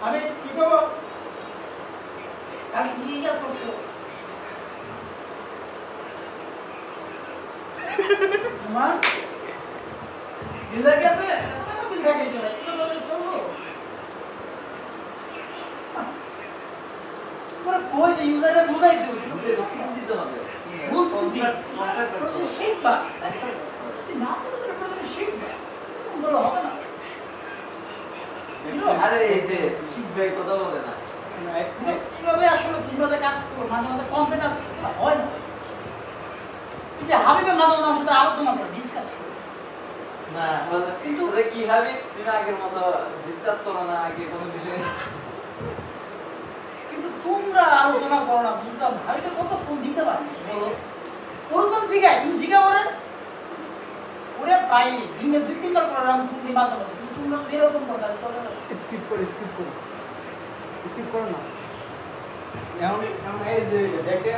আমি কি করবো কাল কি কাজ করছো তোমার বিল গেছে বিল গেছে ভাই চলো তোর কই যে ইউজারে বুঝাই দিও দিতে হবে বুঝছি প্রতি শিখবা না বলে তোর প্রতি শিখবা বলো হবে না আরে এই যে শিখবে কথা বলে না এইভাবে আসলে তোমরা যে কাজ করো মাঝে মাঝে কনফিডেন্স হয় না এই যে হাবিবের মাঝে মাঝে আমার সাথে আলোচনা করো ডিসকাস করো না কিন্তু ওরে কি হবে তুমি আগের মতো ডিসকাস করো না আগে কোনো বিষয় কিন্তু তোমরা আলোচনা করো না বুঝলাম ভাইটা কত ফোন দিতে পারে বলো বলতাম শিখাই তুমি শিখা ওরে ওরে ভাই দিনে 2-3 বার করে ফোন দিই মাঝে মাঝে কিন্তু তোমরা এরকম কথা চলে না স্কিপ করো না এখন এই যে দেখে